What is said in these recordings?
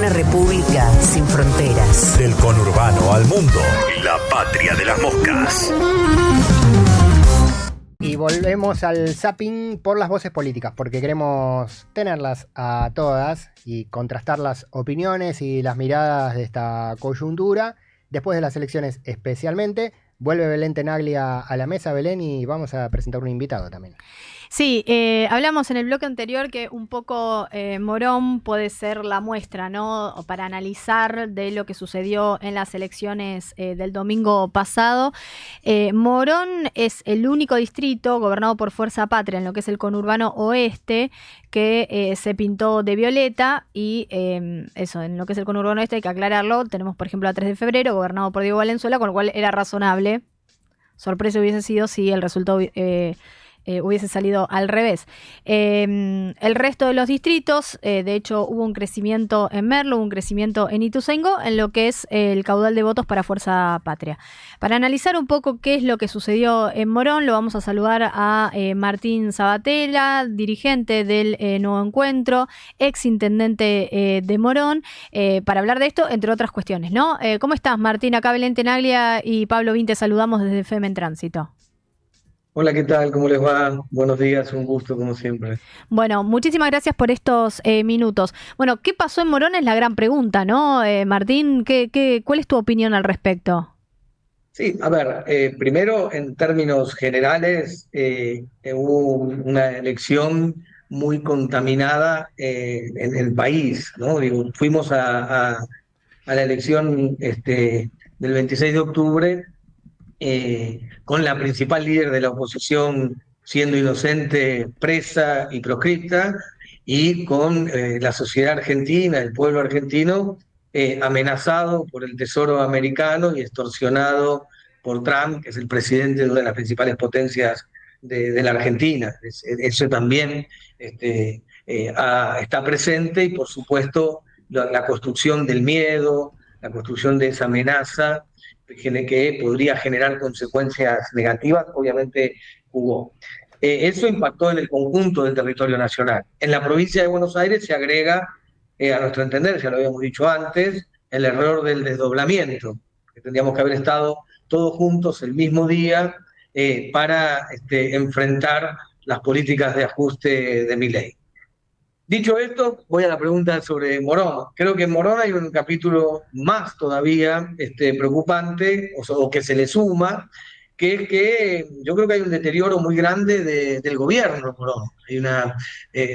Una república sin fronteras. Del conurbano al mundo, la patria de las moscas. Y volvemos al zapping por las voces políticas, porque queremos tenerlas a todas y contrastar las opiniones y las miradas de esta coyuntura. Después de las elecciones especialmente, vuelve Belén Tenaglia a la mesa, Belén, y vamos a presentar un invitado también. Sí, hablamos en el bloque anterior que un poco Morón puede ser la muestra, ¿no? Para analizar de lo que sucedió en las elecciones del domingo pasado. Morón es el único distrito gobernado por Fuerza Patria en lo que es el conurbano oeste que se pintó de violeta y eso, en lo que es el conurbano oeste hay que aclararlo. Tenemos, por ejemplo, a 3 de febrero gobernado por Diego Valenzuela, con lo cual era razonable. Sorpresa hubiese sido si el resultado hubiese salido al revés. El resto de los distritos, de hecho hubo un crecimiento en Merlo, un crecimiento en Ituzaingó, en lo que es el caudal de votos para Fuerza Patria. Para analizar un poco qué es lo que sucedió en Morón, lo vamos a saludar a Martín Sabatella, dirigente del Nuevo Encuentro, ex intendente de Morón, para hablar de esto, entre otras cuestiones, ¿no? ¿Cómo estás, Martín? Acá Belén Tenaglia y Pablo Vin te saludamos desde FEM en Tránsito. Hola, ¿qué tal? ¿Cómo les va? Buenos días, un gusto como siempre. Bueno, muchísimas gracias por estos minutos. Bueno, ¿qué pasó en Morón? Es la gran pregunta, ¿no? Martín, ¿cuál es tu opinión al respecto? Sí, a ver, primero en términos generales hubo una elección muy contaminada en el país, ¿no? Digo, fuimos a la elección del 26 de octubre con la principal líder de la oposición siendo inocente, presa y proscripta, y con la sociedad argentina, el pueblo argentino, amenazado por el Tesoro americano y extorsionado por Trump, que es el presidente de una de las principales potencias de la Argentina. Eso también está presente, y por supuesto la construcción del miedo, la construcción de esa amenaza que podría generar consecuencias negativas, obviamente hubo. Eso impactó en el conjunto del territorio nacional. En la provincia de Buenos Aires se agrega, a nuestro entender, ya lo habíamos dicho antes, el error del desdoblamiento, que tendríamos que haber estado todos juntos el mismo día para enfrentar las políticas de ajuste de Milei. Dicho esto, voy a la pregunta sobre Morón. Creo que en Morón hay un capítulo más todavía preocupante, o que se le suma, que es que yo creo que hay un deterioro muy grande del gobierno en Morón.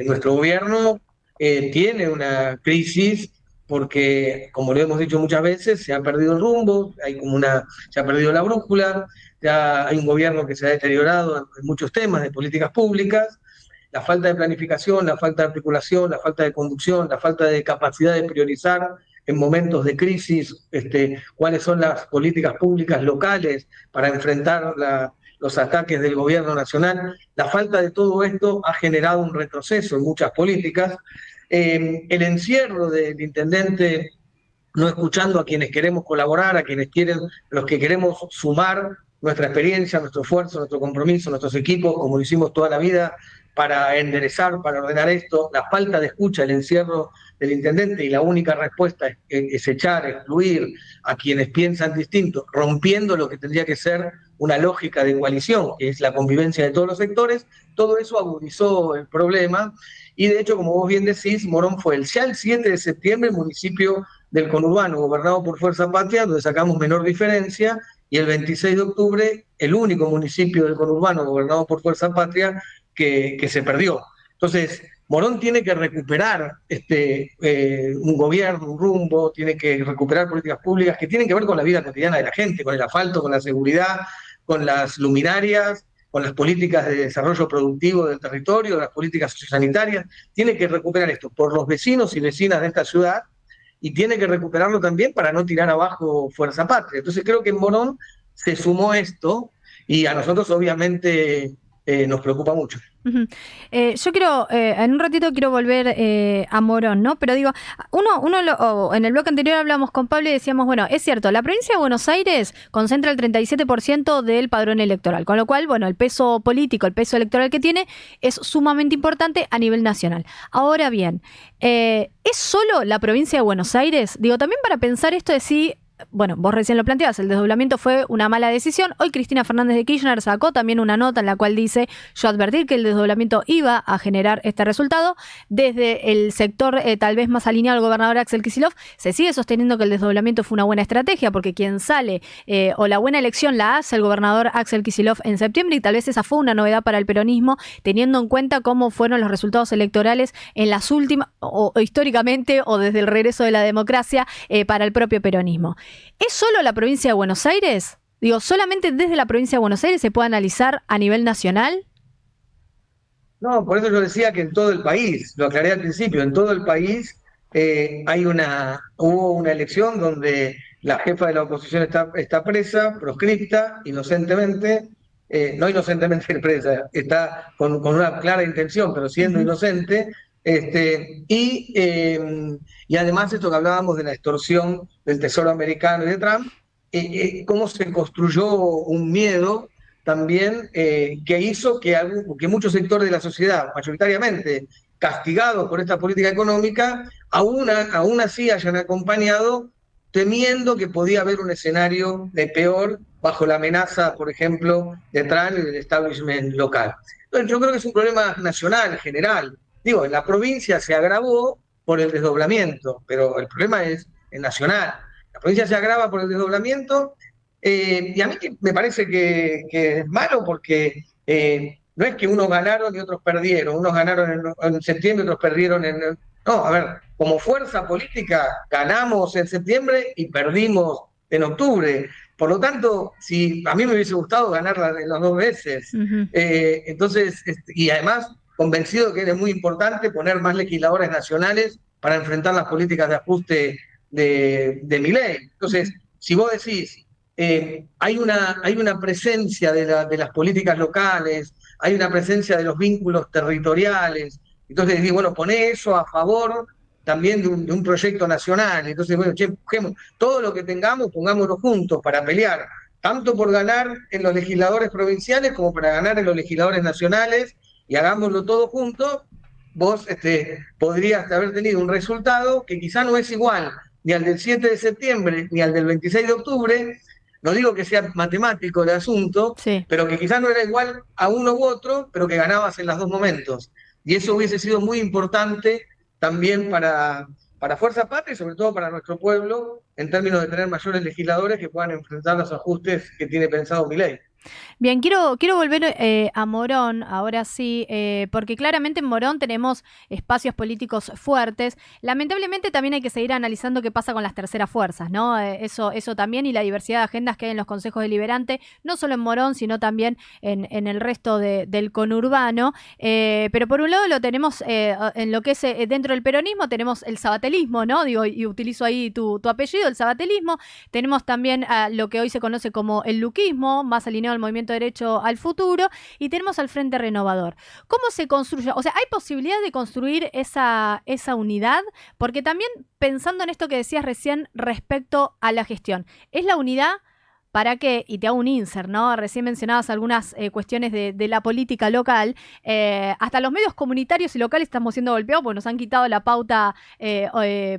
Nuestro gobierno tiene una crisis porque, como lo hemos dicho muchas veces, se ha perdido el rumbo, se ha perdido la brújula, ya hay un gobierno que se ha deteriorado en muchos temas de políticas públicas. La falta de planificación, la falta de articulación, la falta de conducción, la falta de capacidad de priorizar en momentos de crisis cuáles son las políticas públicas locales para enfrentar los ataques del gobierno nacional. La falta de todo esto ha generado un retroceso en muchas políticas. El encierro del intendente no escuchando a quienes queremos colaborar, los que queremos sumar nuestra experiencia, nuestro esfuerzo, nuestro compromiso, nuestros equipos, como lo hicimos toda la vida, para enderezar, para ordenar esto. La falta de escucha, el encierro del intendente, y la única respuesta es echar, excluir a quienes piensan distinto, rompiendo lo que tendría que ser una lógica de coalición, que es la convivencia de todos los sectores. Todo eso agudizó el problema, y de hecho, como vos bien decís, Morón fue ya el 7 de septiembre municipio del conurbano gobernado por Fuerza Patria, donde sacamos menor diferencia, y el 26 de octubre el único municipio del conurbano gobernado por Fuerza Patria que se perdió. Entonces, Morón tiene que recuperar un gobierno, un rumbo, tiene que recuperar políticas públicas que tienen que ver con la vida cotidiana de la gente, con el asfalto, con la seguridad, con las luminarias, con las políticas de desarrollo productivo del territorio, las políticas sociosanitarias. Tiene que recuperar esto por los vecinos y vecinas de esta ciudad, y tiene que recuperarlo también para no tirar abajo Fuerza Patria. Entonces creo que en Morón se sumó esto, y a nosotros obviamente nos preocupa mucho. Ujú. Yo quiero, en un ratito quiero volver a Morón, ¿no? Pero digo, en el bloque anterior hablamos con Pablo y decíamos, bueno, es cierto, la provincia de Buenos Aires concentra el 37% del padrón electoral, con lo cual, bueno, el peso político, el peso electoral que tiene es sumamente importante a nivel nacional. Ahora bien, ¿es solo la provincia de Buenos Aires? Digo, también para pensar esto de si... Bueno, vos recién lo planteabas, el desdoblamiento fue una mala decisión. Hoy Cristina Fernández de Kirchner sacó también una nota en la cual dice: yo advertí que el desdoblamiento iba a generar este resultado. Desde el sector tal vez más alineado al gobernador Axel Kicillof, se sigue sosteniendo que el desdoblamiento fue una buena estrategia, porque quien sale o la buena elección la hace el gobernador Axel Kicillof en septiembre, y tal vez esa fue una novedad para el peronismo, teniendo en cuenta cómo fueron los resultados electorales en las últimas, o históricamente, o desde el regreso de la democracia para el propio peronismo. ¿Es solo la provincia de Buenos Aires? Digo, ¿solamente desde la provincia de Buenos Aires se puede analizar a nivel nacional? No, por eso yo decía que en todo el país, lo aclaré al principio, en todo el país hubo una elección donde la jefa de la oposición está presa, proscripta, inocentemente, no inocentemente presa, está con una clara intención, pero siendo inocente, y además esto que hablábamos de la extorsión del Tesoro americano y de Trump, cómo se construyó un miedo también que hizo que muchos sectores de la sociedad, mayoritariamente castigados por esta política económica, aún así hayan acompañado temiendo que podía haber un escenario de peor bajo la amenaza, por ejemplo, de Trump y del establishment local. Entonces, yo creo que es un problema nacional, general. Digo, en la provincia se agravó por el desdoblamiento, pero el problema es nacional. La provincia se agrava por el desdoblamiento y a mí me parece que es malo porque no es que unos ganaron y otros perdieron, unos ganaron en septiembre y otros perdieron en... No, a ver, como fuerza política ganamos en septiembre y perdimos en octubre. Por lo tanto, si a mí me hubiese gustado ganar las dos veces, entonces, y además convencido que es muy importante poner más legisladores nacionales para enfrentar las políticas de ajuste de Milei. Entonces, si vos decís, hay una presencia de las políticas locales, hay una presencia de los vínculos territoriales, entonces decís, bueno, poné eso a favor también de un proyecto nacional. Entonces, bueno, che, todo lo que tengamos, pongámoslo juntos para pelear, tanto por ganar en los legisladores provinciales como para ganar en los legisladores nacionales, y hagámoslo todo juntos. Vos podrías haber tenido un resultado que quizá no es igual ni al del 7 de septiembre ni al del 26 de octubre, no digo que sea matemático el asunto, Sí. pero que quizás no era igual a uno u otro, pero que ganabas en los dos momentos. Y eso hubiese sido muy importante también para Fuerza Patria y sobre todo para nuestro pueblo, en términos de tener mayores legisladores que puedan enfrentar los ajustes que tiene pensado Milei. Bien, quiero volver a Morón, ahora sí, porque claramente en Morón tenemos espacios políticos fuertes. Lamentablemente también hay que seguir analizando qué pasa con las terceras fuerzas, ¿no? Eso también, y la diversidad de agendas que hay en los consejos deliberantes, no solo en Morón, sino también en el resto del conurbano. Pero por un lado lo tenemos en lo que es dentro del peronismo, tenemos el sabatelismo, ¿no? Digo, y utilizo ahí tu apellido, el sabatelismo. Tenemos también lo que hoy se conoce como el luquismo, más alineado al movimiento derecho al futuro, y tenemos al Frente Renovador. ¿Cómo se construye? O sea, ¿hay posibilidad de construir esa unidad? Porque también pensando en esto que decías recién respecto a la gestión, ¿es la unidad para qué? Y te hago un insert, ¿no? Recién mencionabas algunas cuestiones de la política local. Hasta los medios comunitarios y locales estamos siendo golpeados porque nos han quitado la pauta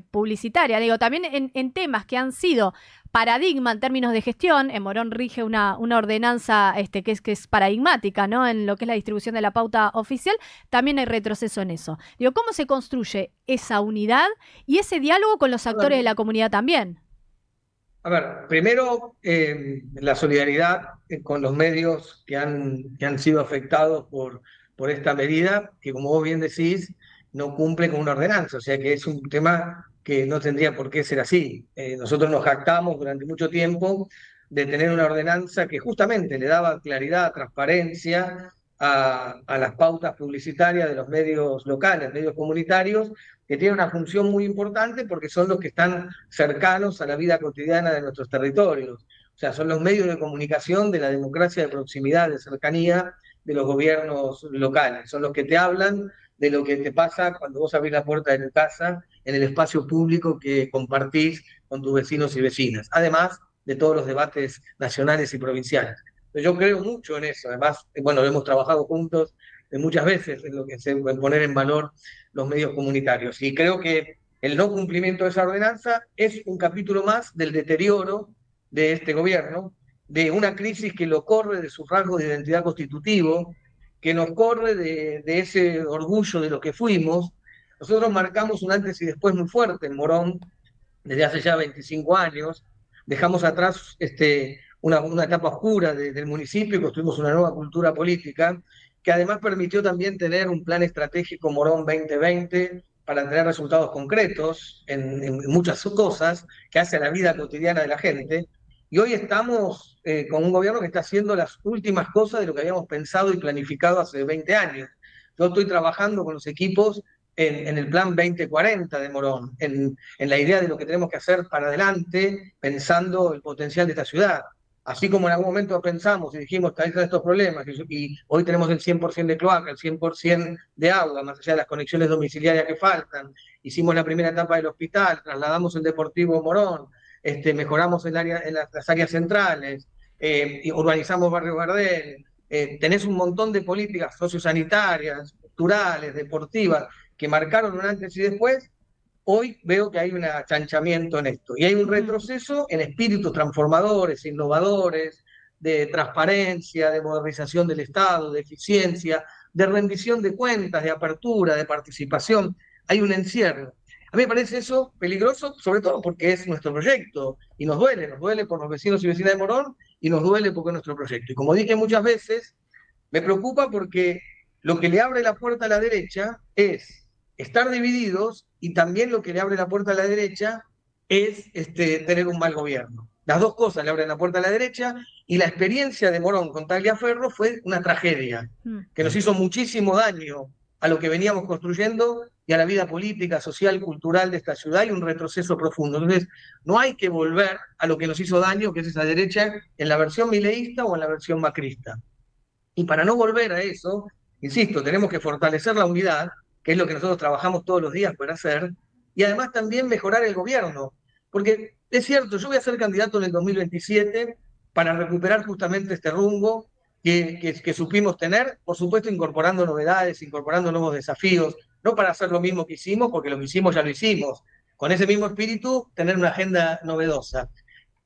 publicitaria. Digo, también en temas que han sido paradigma en términos de gestión. En Morón rige una ordenanza que es paradigmática, ¿no? En lo que es la distribución de la pauta oficial, también hay retroceso en eso. Digo, ¿cómo se construye esa unidad y ese diálogo con los actores de la comunidad también? A ver, primero la solidaridad con los medios que han sido afectados por esta medida, que como vos bien decís, no cumple con una ordenanza, o sea que es un tema que no tendría por qué ser así. Nosotros nos jactamos durante mucho tiempo de tener una ordenanza que justamente le daba claridad, transparencia a las pautas publicitarias de los medios locales, medios comunitarios, que tienen una función muy importante porque son los que están cercanos a la vida cotidiana de nuestros territorios. O sea, son los medios de comunicación de la democracia de proximidad, de cercanía, de los gobiernos locales, son los que te hablan de lo que te pasa cuando vos abrís la puerta de tu casa en el espacio público que compartís con tus vecinos y vecinas, además de todos los debates nacionales y provinciales. Yo creo mucho en eso, además, bueno, hemos trabajado juntos muchas veces en lo que se en poner en valor los medios comunitarios, y creo que el no cumplimiento de esa ordenanza es un capítulo más del deterioro de este gobierno, de una crisis que lo corre de sus rasgos de identidad constitutivo, que nos corre de ese orgullo de lo que fuimos. Nosotros marcamos un antes y después muy fuerte en Morón, desde hace ya 25 años, dejamos atrás una etapa oscura del municipio y construimos una nueva cultura política, que además permitió también tener un plan estratégico Morón 2020 para tener resultados concretos en muchas cosas que hace a la vida cotidiana de la gente. Y hoy estamos con un gobierno que está haciendo las últimas cosas de lo que habíamos pensado y planificado hace 20 años. Yo estoy trabajando con los equipos en el plan 2040 de Morón, en la idea de lo que tenemos que hacer para adelante, pensando el potencial de esta ciudad. Así como en algún momento pensamos y dijimos que hay estos problemas, y hoy tenemos el 100% de cloaca, el 100% de agua, más allá de las conexiones domiciliarias que faltan, hicimos la primera etapa del hospital, trasladamos el Deportivo Morón, mejoramos las áreas centrales, y urbanizamos Barrio Gardel, tenés un montón de políticas sociosanitarias, culturales, deportivas, que marcaron un antes y después. Hoy veo que hay un achanchamiento en esto y hay un retroceso en espíritus transformadores, innovadores, de transparencia, de modernización del Estado, de eficiencia, de rendición de cuentas, de apertura, de participación. Hay un encierro. A mí me parece eso peligroso, sobre todo porque es nuestro proyecto y nos duele por los vecinos y vecinas de Morón y nos duele porque es nuestro proyecto. Y como dije muchas veces, me preocupa porque lo que le abre la puerta a la derecha es estar divididos, y también lo que le abre la puerta a la derecha es tener un mal gobierno. Las dos cosas le abren la puerta a la derecha, y la experiencia de Morón con Tagliaferro fue una tragedia, que nos hizo muchísimo daño a lo que veníamos construyendo y a la vida política, social, cultural de esta ciudad, y un retroceso profundo. Entonces, no hay que volver a lo que nos hizo daño, que es esa derecha, en la versión mileísta o en la versión macrista. Y para no volver a eso, insisto, tenemos que fortalecer la unidad, que es lo que nosotros trabajamos todos los días por hacer, y además también mejorar el gobierno. Porque es cierto, yo voy a ser candidato en el 2027 para recuperar justamente este rumbo que supimos tener, por supuesto incorporando novedades, incorporando nuevos desafíos, no para hacer lo mismo que hicimos, porque lo que hicimos ya lo hicimos, con ese mismo espíritu tener una agenda novedosa.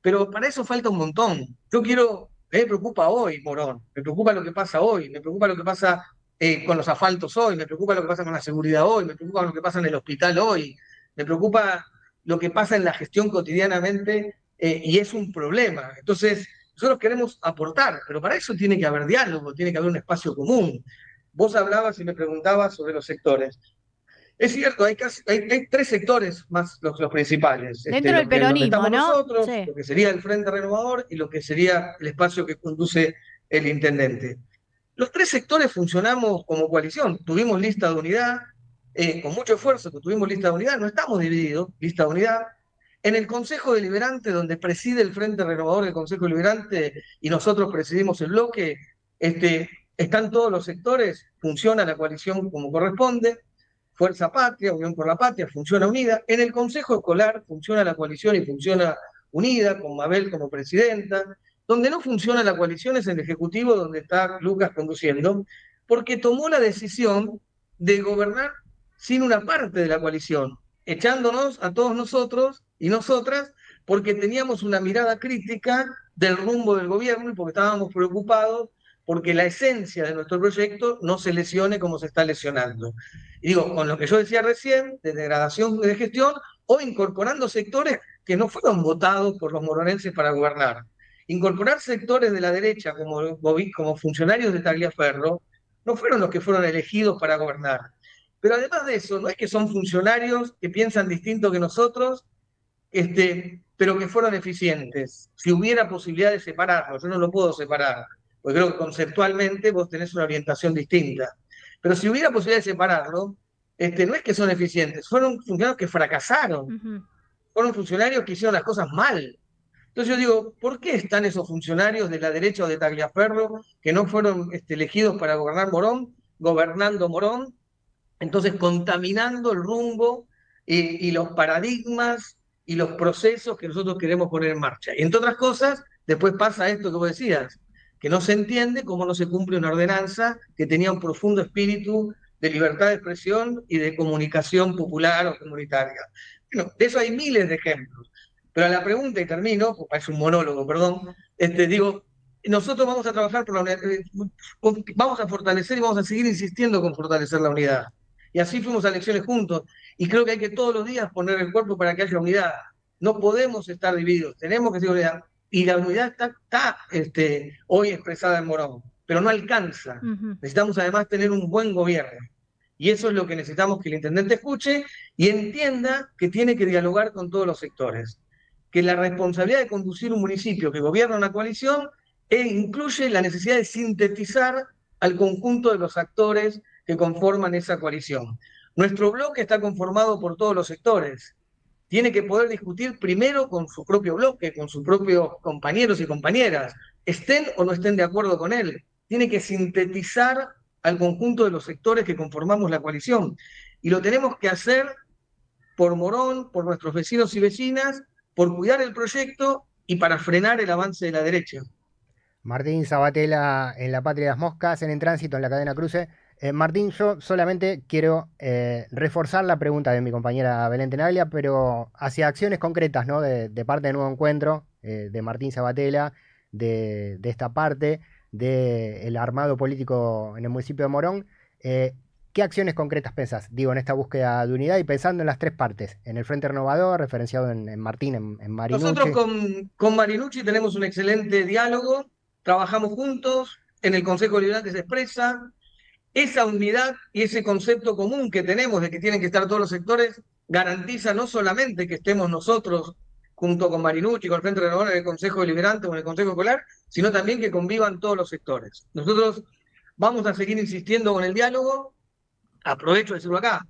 Pero para eso falta un montón. Me preocupa hoy, Morón, me preocupa lo que pasa hoy, me preocupa lo que pasa con los asfaltos hoy, me preocupa lo que pasa con la seguridad hoy, me preocupa lo que pasa en el hospital hoy, me preocupa lo que pasa en la gestión cotidianamente, y es un problema. Entonces, nosotros queremos aportar, pero para eso tiene que haber diálogo, tiene que haber un espacio común. Vos hablabas y me preguntabas sobre los sectores. Es cierto, hay tres sectores más los principales. Dentro del peronismo, ¿no? Nosotros, Sí. lo que sería el Frente Renovador y lo que sería el espacio que conduce el intendente. Los tres sectores funcionamos como coalición, tuvimos lista de unidad, con mucho esfuerzo que tuvimos lista de unidad, no estamos divididos, lista de unidad. En el Consejo Deliberante, donde preside el Frente Renovador del Consejo Deliberante y nosotros presidimos el bloque, están todos los sectores, funciona la coalición como corresponde. Fuerza Patria, Unión por la Patria, funciona unida. En el Consejo Escolar funciona la coalición y funciona unida, con Mabel como presidenta. Donde no funciona la coalición es en el Ejecutivo, donde está Lucas conduciendo, porque tomó la decisión de gobernar sin una parte de la coalición, echándonos a todos nosotros y nosotras, porque teníamos una mirada crítica del rumbo del gobierno y porque estábamos preocupados porque la esencia de nuestro proyecto no se lesione como se está lesionando. Y digo, con lo que yo decía recién, de degradación de gestión, o incorporando sectores que no fueron votados por los moronenses para gobernar. Incorporar sectores de la derecha como funcionarios de Tagliaferro no fueron los que fueron elegidos para gobernar. Pero además de eso, no es que son funcionarios que piensan distinto que nosotros, pero que fueron eficientes. Si hubiera posibilidad de separarlos, yo no lo puedo separar, porque creo que conceptualmente vos tenés una orientación distinta. Pero si hubiera posibilidad de separarlo, no es que son eficientes, fueron funcionarios que fracasaron, fueron funcionarios que hicieron las cosas mal. Entonces yo digo, ¿por qué están esos funcionarios de la derecha o de Tagliaferro que no fueron elegidos para gobernar Morón, gobernando Morón, entonces contaminando el rumbo y los paradigmas y los procesos que nosotros queremos poner en marcha? Y entre otras cosas, después pasa esto que vos decías, que no se entiende cómo no se cumple una ordenanza que tenía un profundo espíritu de libertad de expresión y de comunicación popular o comunitaria. Bueno, de eso hay miles de ejemplos. Pero a la pregunta, y termino, porque es un monólogo, perdón, digo, nosotros vamos a trabajar por la unidad, vamos a fortalecer y vamos a seguir insistiendo con fortalecer la unidad. Y así fuimos a elecciones juntos. Y creo que hay que todos los días poner el cuerpo para que haya unidad. No podemos estar divididos, tenemos que ser unidad. Y la unidad está hoy expresada en Morón, pero no alcanza. Necesitamos además tener un buen gobierno. Y eso es lo que necesitamos que el intendente escuche y entienda que tiene que dialogar con todos los sectores. Que la responsabilidad de conducir un municipio que gobierna una coalición incluye la necesidad de sintetizar al conjunto de los actores que conforman esa coalición. Nuestro bloque está conformado por todos los sectores. Tiene que poder discutir primero con su propio bloque, con sus propios compañeros y compañeras, estén o no estén de acuerdo con él. Tiene que sintetizar al conjunto de los sectores que conformamos la coalición. Y lo tenemos que hacer por Morón, por nuestros vecinos y vecinas, por cuidar el proyecto y para frenar el avance de la derecha. Martín Sabatella en La Patria de las Moscas, en Tránsito, en la cadena Cruce. Martín, yo solamente quiero reforzar la pregunta de mi compañera Belén Tenaglia, pero hacia acciones concretas, ¿no? De parte de Nuevo Encuentro, de Martín Sabatella, de esta parte, del armado político en el municipio de Morón. ¿Qué acciones concretas pensás? Digo, en esta búsqueda de unidad y pensando en las tres partes, en el Frente Renovador, referenciado en Martín, en Marinucci. Nosotros con Marinucci tenemos un excelente diálogo, trabajamos juntos, en el Consejo Liberante se expresa. Esa unidad y ese concepto común que tenemos de que tienen que estar todos los sectores garantiza no solamente que estemos nosotros junto con Marinucci, con el Frente Renovador en el Consejo Deliberante o en el Consejo Escolar, sino también que convivan todos los sectores. Nosotros vamos a seguir insistiendo con el diálogo. Aprovecho de decirlo acá.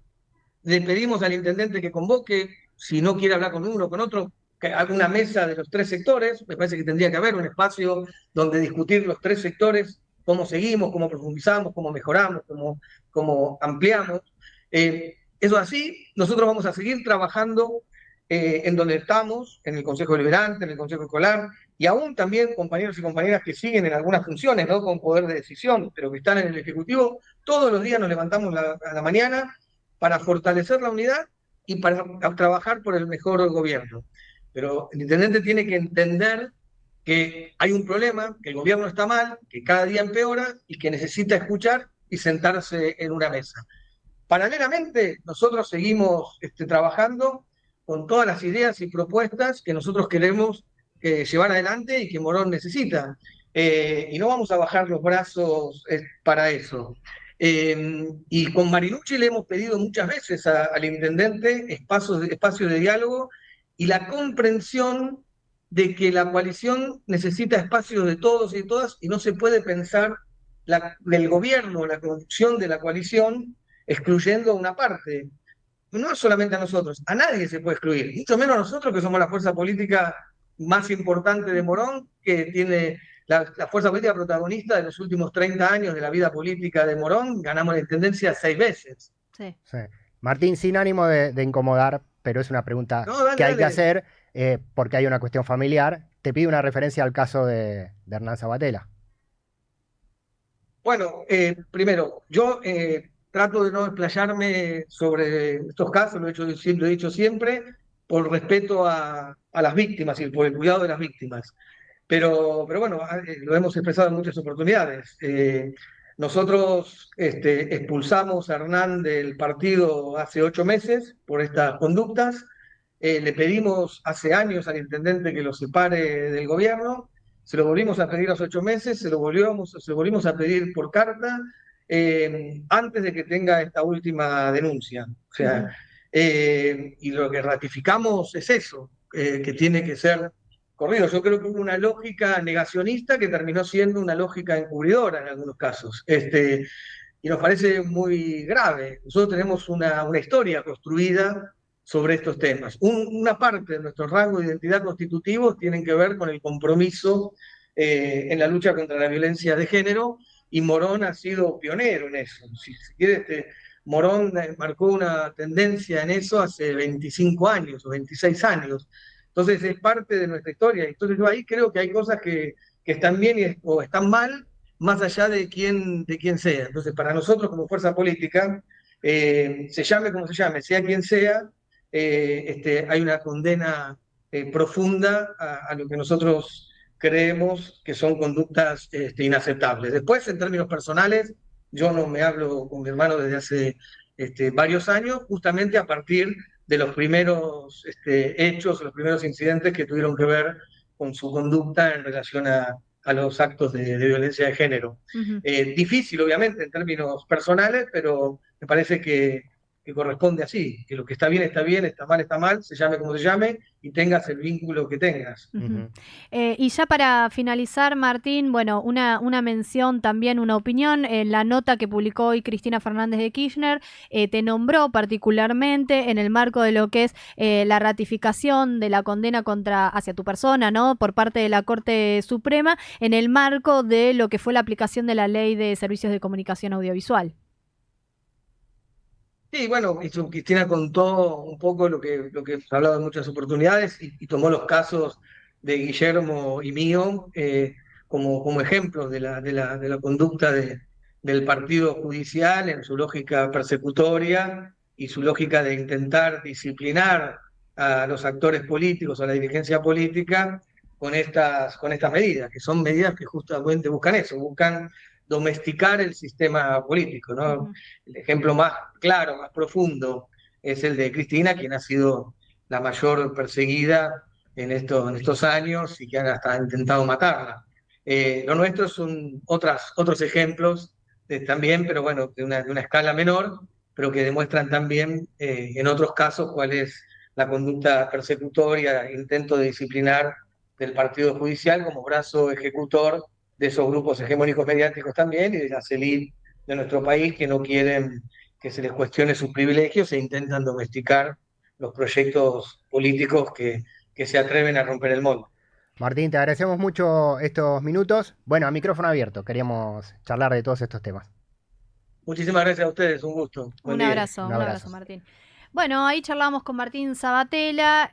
Le pedimos al intendente que convoque, si no quiere hablar con uno o con otro, que haga una mesa de los tres sectores. Me parece que tendría que haber un espacio donde discutir los tres sectores, cómo seguimos, cómo profundizamos, cómo mejoramos, cómo ampliamos. Eso así, nosotros vamos a seguir trabajando en donde estamos, en el Consejo Deliberante, en el Consejo Escolar, y aún también compañeros y compañeras que siguen en algunas funciones, ¿no? Con poder de decisión, pero que están en el Ejecutivo. Todos los días nos levantamos a la mañana para fortalecer la unidad y para trabajar por el mejor gobierno. Pero el intendente tiene que entender que hay un problema, que el gobierno está mal, que cada día empeora y que necesita escuchar y sentarse en una mesa. Paralelamente, nosotros seguimos trabajando con todas las ideas y propuestas que nosotros queremos llevar adelante y que Morón necesita. Y no vamos a bajar los brazos para eso. Y con Marinucci le hemos pedido muchas veces al intendente espacios de diálogo y la comprensión de que la coalición necesita espacios de todos y de todas y no se puede pensar del gobierno, la conducción de la coalición, excluyendo a una parte. No solamente a nosotros, a nadie se puede excluir, mucho menos a nosotros que somos la fuerza política más importante de Morón, que tiene la fuerza política protagonista de los últimos 30 años de la vida política de Morón. Ganamos la intendencia 6 veces. Sí. Sí. Martín, sin ánimo de incomodar, pero es una pregunta que hay que hacer porque hay una cuestión familiar. Te pido una referencia al caso de Hernán Sabatella. Bueno, primero, yo trato de no explayarme sobre estos casos, lo he dicho siempre, por respeto a las víctimas y por el cuidado de las víctimas. Pero bueno, lo hemos expresado en muchas oportunidades. Nosotros expulsamos a Hernán del partido hace 8 meses por estas conductas. Le pedimos hace años al intendente que lo separe del gobierno. Se lo volvimos a pedir hace 8 meses, se lo volvimos a pedir por carta antes de que tenga esta última denuncia. O sea, y lo que ratificamos es eso, que tiene que ser corrido. Yo creo que hubo una lógica negacionista que terminó siendo una lógica encubridora en algunos casos. Y nos parece muy grave. Nosotros tenemos una historia construida sobre estos temas. Una parte de nuestro rango de identidad constitutivo tienen que ver con el compromiso en la lucha contra la violencia de género, y Morón ha sido pionero en eso. Si quieres, Morón marcó una tendencia en eso hace 25 años o 26 años. Entonces es parte de nuestra historia. Entonces yo ahí creo que hay cosas que están bien o están mal, más allá de quién sea. Entonces para nosotros como fuerza política, se llame como se llame, sea quien sea, hay una condena profunda a lo que nosotros creemos que son conductas inaceptables. Después, en términos personales, yo no me hablo con mi hermano desde hace varios años, justamente a partir de los primeros hechos, los primeros incidentes que tuvieron que ver con su conducta en relación a los actos de violencia de género. Ujú. Difícil, obviamente, en términos personales, pero me parece que corresponde así, que lo que está bien, está mal, se llame como se llame, y tengas el vínculo que tengas. Ujú. Y ya para finalizar, Martín, bueno, una mención también, una opinión. En la nota que publicó hoy Cristina Fernández de Kirchner, te nombró particularmente en el marco de lo que es la ratificación de la condena hacia tu persona, ¿no? Por parte de la Corte Suprema, en el marco de lo que fue la aplicación de la Ley de Servicios de Comunicación Audiovisual. Sí, bueno, Cristina contó un poco lo que se ha hablado en muchas oportunidades, y tomó los casos de Guillermo y mío como ejemplos de la conducta del partido judicial en su lógica persecutoria y su lógica de intentar disciplinar a los actores políticos, a la dirigencia política, con estas medidas, que son medidas que justamente buscan eso, buscan domesticar el sistema político, ¿no? Ujú. El ejemplo más claro, más profundo, es el de Cristina, quien ha sido la mayor perseguida en estos años y que han hasta intentado matarla. Lo nuestro son otros ejemplos también, pero bueno, de una escala menor, pero que demuestran también en otros casos cuál es la conducta persecutoria, intento de disciplinar del partido judicial como brazo ejecutor de esos grupos hegemónicos mediáticos también, y de las élites de nuestro país, que no quieren que se les cuestione sus privilegios e intentan domesticar los proyectos políticos que se atreven a romper el molde. Martín, te agradecemos mucho estos minutos. Bueno, a micrófono abierto, queríamos charlar de todos estos temas. Muchísimas gracias a ustedes, un gusto. Buen día. Un Un abrazo. abrazo, Martín. Bueno, ahí charlábamos con Martín Sabatella,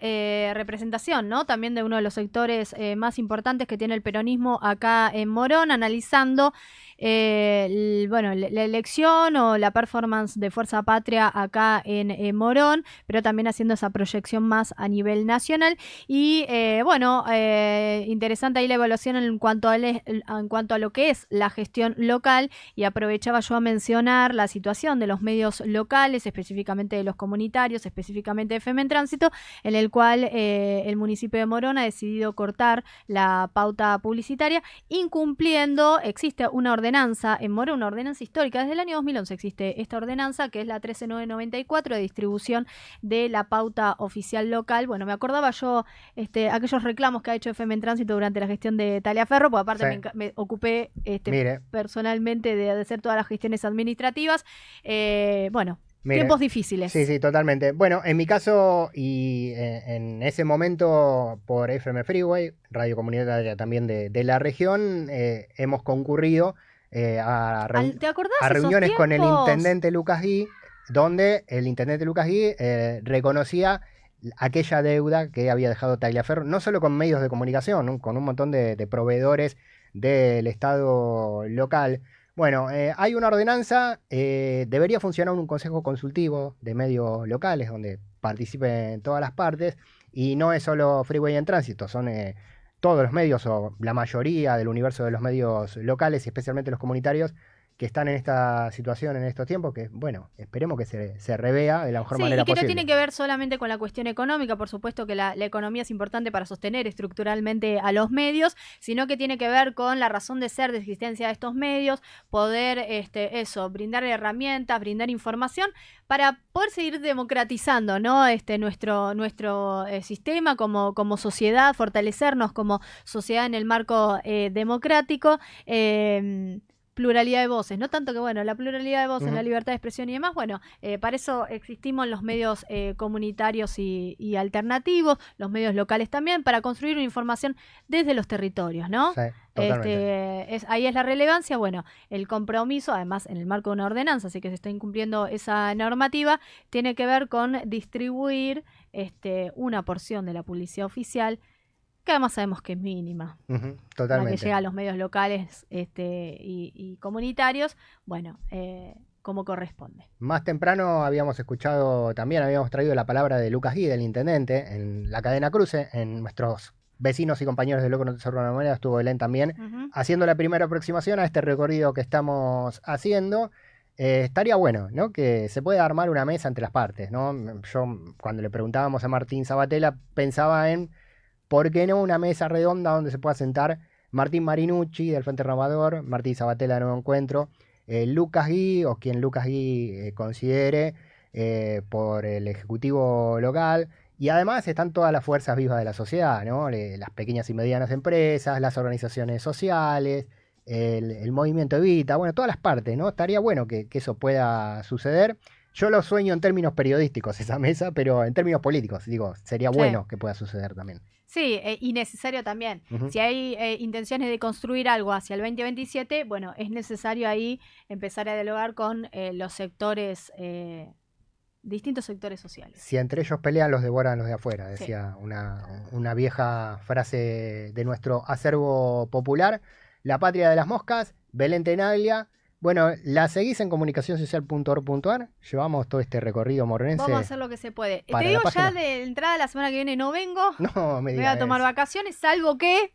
representación, ¿no? También de uno de los sectores más importantes que tiene el peronismo acá en Morón, analizando la elección o la performance de Fuerza Patria acá en Morón, pero también haciendo esa proyección más a nivel nacional. Y interesante ahí la evaluación en cuanto a lo que es la gestión local, y aprovechaba yo a mencionar la situación de los medios locales, específicamente de los comunitarios, específicamente de FM en Tránsito, en el cual el municipio de Morón ha decidido cortar la pauta publicitaria, incumpliendo, existe una ordenanza en Morón, una ordenanza histórica, desde el año 2011 existe esta ordenanza, que es la 13994 de distribución de la pauta oficial local. Bueno, me acordaba yo aquellos reclamos que ha hecho FM en Tránsito durante la gestión de Taliaferro, porque aparte Sí. me ocupé Mire. personalmente de hacer todas las gestiones administrativas. Mire. Tiempos difíciles. Sí, totalmente. Bueno, en mi caso y en ese momento por FM Freeway, radio comunitaria también de la región, hemos concurrido ¿Te acordás a esos reuniones con el tiempos? intendente Lucas Gui, donde el intendente Lucas Gui reconocía aquella deuda que había dejado Tagliaferro, no solo con medios de comunicación, ¿no? Con un montón de proveedores del Estado local. Bueno, hay una ordenanza, debería funcionar un consejo consultivo de medios locales donde participen todas las partes, y no es solo Freeway en Tránsito, son todos los medios o la mayoría del universo de los medios locales y especialmente los comunitarios que están en esta situación en estos tiempos, que bueno, esperemos que se revea de la mejor manera y que posible. no tiene que ver solamente con la cuestión económica, por supuesto que la economía es importante para sostener estructuralmente a los medios, sino que tiene que ver con la razón de ser, de existencia de estos medios, poder brindar herramientas, brindar información para poder seguir democratizando, ¿no? nuestro sistema como sociedad, fortalecernos como sociedad en el marco democrático. pluralidad de voces, no tanto que, bueno, la pluralidad de voces, la libertad de expresión y demás, bueno, para eso existimos los medios comunitarios y alternativos, los medios locales también, para construir una información desde los territorios, ¿no? Sí, totalmente. Ahí es la relevancia, bueno, el compromiso, además en el marco de una ordenanza, así que se está incumpliendo esa normativa, tiene que ver con distribuir una porción de la publicidad oficial, que además sabemos que es mínima, Totalmente. la que llega a los medios locales y comunitarios, bueno, como corresponde. Más temprano habíamos traído la palabra de Lucas Gui, del intendente, en la cadena Cruce, en nuestros vecinos y compañeros de Loco No Te Sorba la Moneda, estuvo Belén también, haciendo la primera aproximación a este recorrido que estamos haciendo. Estaría bueno, ¿no? Que se pueda armar una mesa entre las partes, ¿no? Yo, cuando le preguntábamos a Martín Sabatella, pensaba en ¿por qué no una mesa redonda donde se pueda sentar Martín Marinucci del Frente Renovador, Martín Sabatella de Nuevo Encuentro, Lucas Gui o quien Lucas Gui considere por el Ejecutivo local? Y además están todas las fuerzas vivas de la sociedad, ¿no? Las pequeñas y medianas empresas, las organizaciones sociales, el movimiento Evita, bueno, todas las partes, ¿no? Estaría bueno que eso pueda suceder. Yo lo sueño en términos periodísticos esa mesa, pero en términos políticos, digo, sería bueno que pueda suceder también. Sí, y necesario también. Si hay intenciones de construir algo hacia el 2027, bueno, es necesario ahí empezar a dialogar con los sectores, distintos sectores sociales. Si entre ellos pelean, los devoran los de afuera, decía una vieja frase de nuestro acervo popular. La patria de las moscas, Belén Tenaglia. Bueno, la seguís en comunicacionsocial.org.ar. Llevamos todo este recorrido moronense. Vamos a hacer lo que se puede. Te para digo la ya página. de entrada, la semana que viene no vengo. No, me Voy a digas tomar eso. vacaciones, salvo que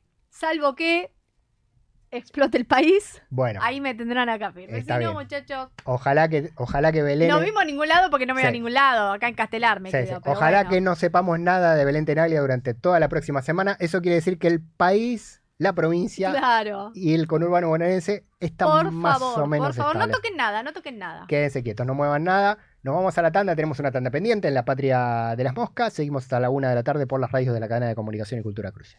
explote el país. Bueno, Ahí me tendrán acá firme. Si está no, bien. muchachos, ojalá que Belén... no vimos a ningún lado porque no me voy a ningún lado. Acá en Castelar me Sí, quedo. sí. Pero Ojalá bueno. que no sepamos nada de Belén Tenaglia durante toda la próxima semana. Eso quiere decir que el país, la provincia Claro. y el conurbano bonaerense están más o menos Por favor, no estables. toquen nada, no toquen nada. Quédense quietos, no muevan nada. Nos vamos a la tanda, tenemos una tanda pendiente en la Patria de las Moscas. Seguimos hasta la 1 de la tarde por las radios de la cadena de comunicación y cultura Cruce.